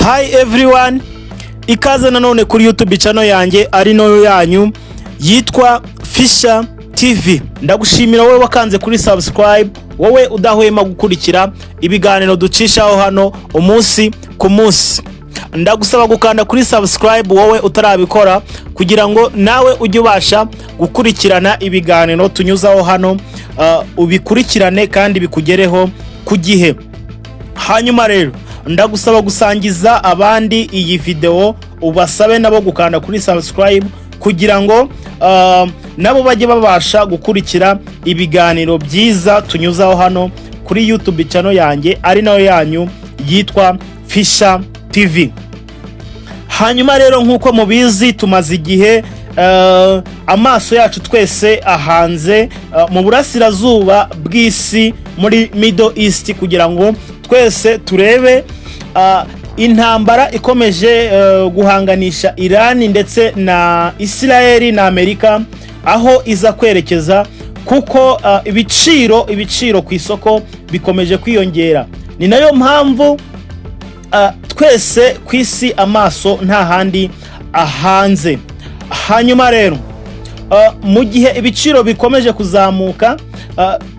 Hi everyone, ikaze nanone kuri YouTube channel yanjye ari noyo yanyu yitwa Fisher TV. Ndagushimira wowe wakanze kuri subscribe, wowe udahwema gukurikira ibiganiro ducishaho hano umunsi ku munsi. Ndagusaba gukanda kuri subscribe wowe utarabikora kugira ngo nawe ujye ubasha gukurikirana ibiganiro tunyuzaho hano, ubikurikirane kandi bikugereho ku gihe. Hanyuma rero ndagusaba gusangiza abandi iyi video, ubasabe nabo gukanda kuri subscribe kugira ngo nabo bajye babasha gukurikira ibiganiro byiza tunyuzaho hano kuri YouTube channel yanjye ari nayo yanyu yitwa Fisher TV. Hanyuma rero nkuko mubizi tumaze igihe amaso yacu twese ahanze mu burasirazuba bw'isi muri Middle East kugira ngo twese turebe intambara ikomeje guhanganisha Iran ndetse na Israel na Amerika aho iza kwerekeza, kuko ibiciro ku isoko bikomeje kwiyongera. Ni nayo mpamvu twese ku isi amaso nta handi ahanze. Hanyuma rero mu gihe ibiciro bikomeje kuzamuka,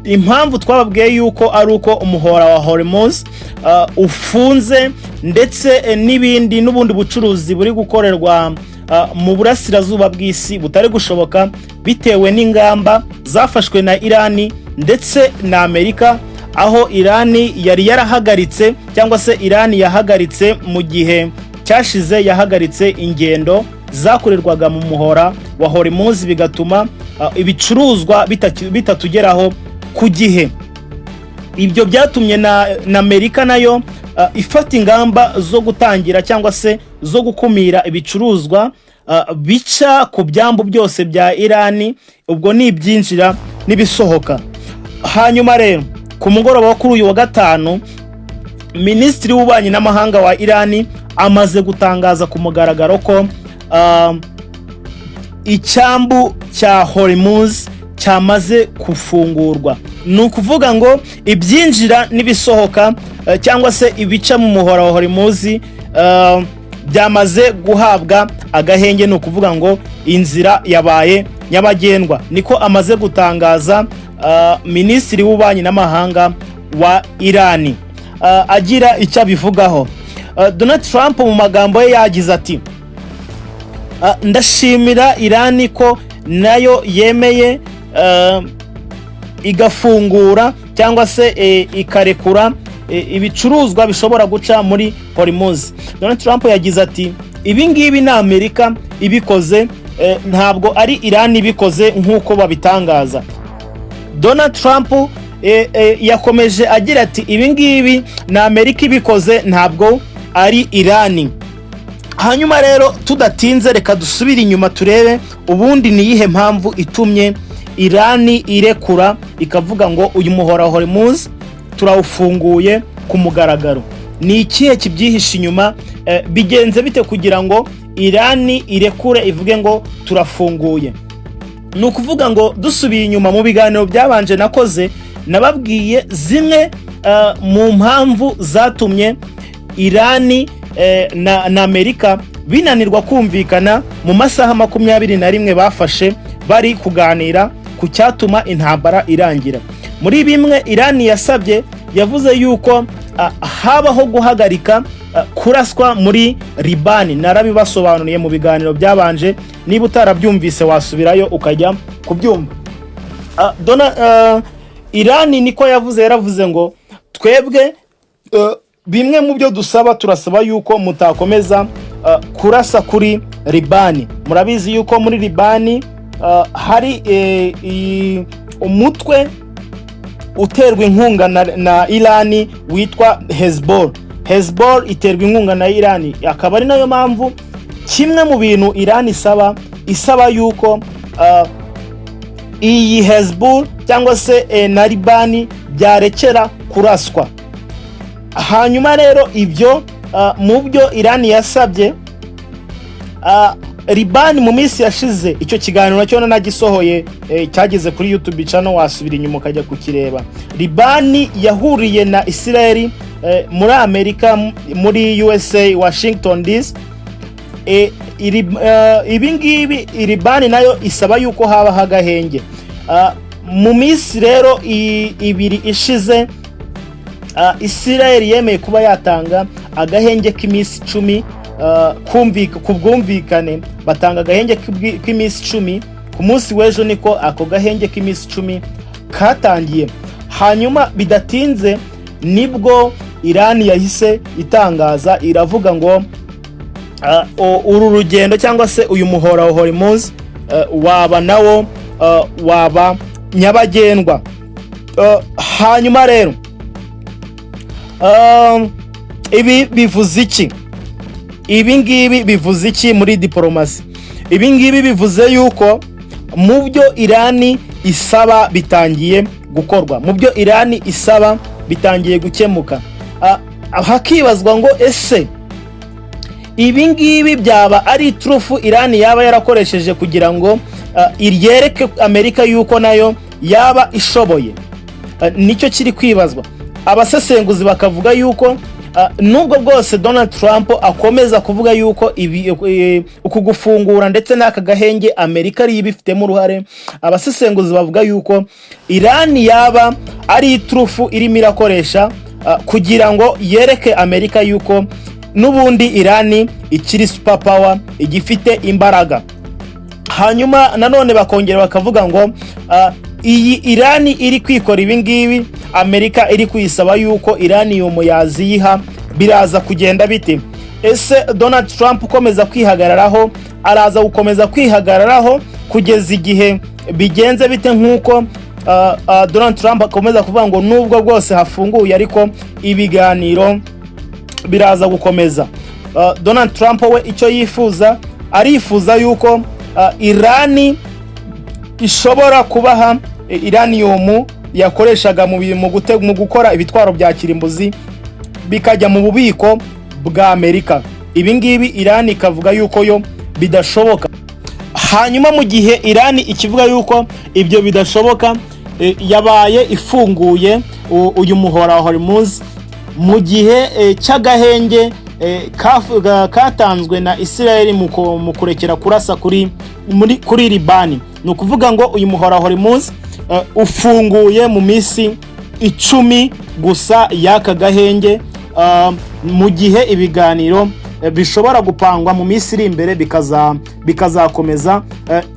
impamvu twababwiye yuko ari uko umuhora wa Hormuz ufunze ndetse n'ubundi bucuruzi buri gukorerwa mu burasirazuba bw'isi butari gushoboka bitewe n'ingamba zafashwe na Iran ndetse na Amerika, aho Iran yari yarahagaritse cyangwa se Iran yahagaritse mu gihe cyashize, yahagaritse ingendo zakorerwaga mu muhora wa Hormuz bigatuma ibicuruzwa bitatugeraho ku gihe. Ibyo byatumye na Amerika nayo ifata ingamba zo gutangira cyangwa se zo gukumira ibicuruzwa bica ku byambu byose bya Iran, ubwo ni ibyinjira n'ibisohoka. Hanyuma rero ku mugoroba wo kuri uyu wa gatanu, Minisitiri w'Ububanyi n'Amahanga wa Iran amaze gutangaza ku mugaragaro ko icyambu cya Hormuz cyamaze kufungurwa. Ni ukuvuga ngo ibyinjira n'ibisohoka cyangwa se ibica mu muhora wa Hormuz byamaze guhabwa agahenge. Ni ukuvuga ngo inzira yabaye nyabagendwa, niko amaze gutangaza Minisitiri w'Ububanyi n'Amahanga wa Iran agira icyo abivugaho. Donald Trump mu magambo ye yagize ati, ndashimira Iran ko nayo yemeye igafungura cyangwa se ikarekura ibicuruzwa bishobora guca muri Hormuz. Donald Trump yagize ati, ibi ngibi na Amerika ibikoze, ntabwo ari Iran ibikoze nk'uko babitangaza. Donald Trump yakomeje agira ati, ibi ngibi na Amerika ibikoze, ntabwo ari Iran. Hanyuma rero tudatinze reka dusubire inyuma turebe ubundi ni iyihe mpamvu itumye Iran irekura ikavuga ngo uyu muhora wa Hormuz turawufunguye ku mugaragaro. Ni ikihe kibyihishe inyuma? Bigenze bite kugira ngo Iran irekure ivuge ngo turafunguye? Ni ukuvuga ngo dusubiye inyuma mu biganiro byabanje nakoze, nababwiye zimwe mu mpamvu zatumye Iran na Amerika binanirwa kumvikana mu masaha 21 bafashe bari kuganira ku cyatuma intambara irangira. Muri bimwe Iran yasabye, yavuze yuko habaho guhagarika kuraswa muri Liban. Narabibasobanuriye mu biganiro byabanje, niba utarabyumvise wasubirayo ukajya kubyumva. Iran niko yaravuze ngo twebwe bimwe mu byo dusaba, turasaba yuko mutakomeza kurasa kuri Liban. Murabizi yuko muri Liban hari umutwe uterwa inkunga na Iran witwa Hezbollah iterwa inkunga na Iran. Akaba ari nayo mpamvu kimwe mu bintu Iran isaba yuko iyi Hezbollah cyangwa se na Liban byarekera kuraswa. Hanyuma rero ibyo mu byo Iran yasabye, Liban mu minsi yashize, icyo kiganiro nacyo nagisohoye cyageze kuri YouTube channel, wasubira inyuma ukajya kukireba. Liban yahuriye na Israel muri Amerika, muri USA Washington DC. Ibi ngibi Iran nayo isaba yuko haba hagahenge. Mu minsi rero ibiri ishize, Israel yemeye kuba yatanga agahenge k'iminsi 10 ku bwumvikane. Batanga agahenge k'iminsi 10 ku munsi w'ejo, niko ako gahenge k'iminsi 10 katangiye. Hanyuma bidatinze nibwo Iran yahise itangaza, iravuga ngo uru rugendo cyangwa se uyu muhora wa Hormuz waba nawo waba nyabagendwa. Hanyuma rero ibi bivuze iki? Ibi ngibi bivuze iki muri diplomasi? Ibi ngibi bivuze yuko mu byo Iran isaba bitangiye gukorwa, mu byo Iran isaba bitangiye gukemuka. Hakibazwa ngo ese ibi ngibi byaba ari trufu Iran yaba yarakoresheje kugira ngo iryereke Amerika yuko nayo yaba ishoboye? Nicyo kiri kwibazwa. Abasesenguzi bakavuga yuko nubwo bwose Donald Trump akomeza kuvuga yuko uku gufungura ndetse n'aka gahenge Amerika ari ibifitemo uruhare, abasesenguzi bavuga yuko Iran yaba ari trufu irimo irakoresha kugira ngo yereke Amerika yuko n'ubundi Iran ikiri super power, igifite imbaraga. Hanyuma nanone bakongera bakavuga ngo iyi Iran iri kwikora ibi ngibi, Amerika iri kuyisaba yuko uranium yaziha, biraza kugenda bite? Ese Donald Trump ukomeza kwihagararaho araza gukomeza kwihagararaho kugeza igihe bigenze bite? Nkuko Donald Trump akomeza kuvuga ngo nubwo bwose hafunguye ariko ibiganiro biraza gukomeza. Donald Trump we icyo yifuza, arifuza yuko Iran ishobora kubaha uranium yakoreshaga mu gukora ibitwaro bya kirimbuzi bikajya mu bubiko bwa Amerika. Ibi ngibi Iran ikavuga yuko yo bidashoboka. Hanyuma mu gihe Iran ikivuga yuko ibyo bidashoboka, yabaye ifunguye uyu muhora wa Hormuz mu gihe cy'agahenge katanzwe na Israel mu kurekera kurasa kuri Liban. Ni ukuvuga ngo uyu muhora wa Hormuz ufunguye mu minsi 10 gusa y'aka gahenge, mu gihe ibiganiro bishobora gupangwa mu minsi iri imbere bikazakomeza,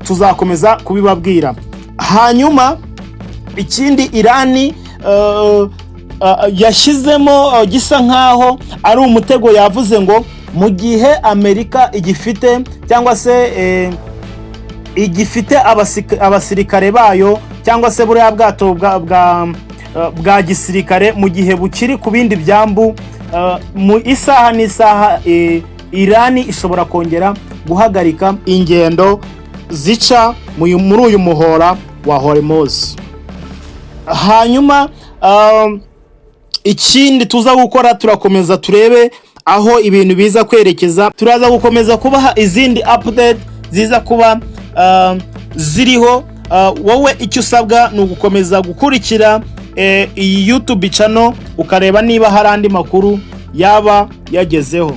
tuzakomeza kubibabwira. Hanyuma ikindi Iran yashyizemo gisa nkaho ari umutego, yavuze ngo mu gihe Amerika igifite cyangwa se igifite abasirikare bayo cyangwa se buriya bwato bwa gisirikare, mu gihe bukiri ku bindi byambu, mu isaha n'isaha Iran ishobora kongera guhagarika ingendo zica muri uyu muhora wa Hormuz. Hanyuma ikindi tuza gukora, turakomeza turebe aho ibintu biza kwerekeza. Turaza gukomeza kubaha izindi update ziza kuba ziriho. Wowe icyo usabwa ni ugukomeza gukurikira iyi YouTube channel ukareba niba hari andi makuru yaba yagezeho.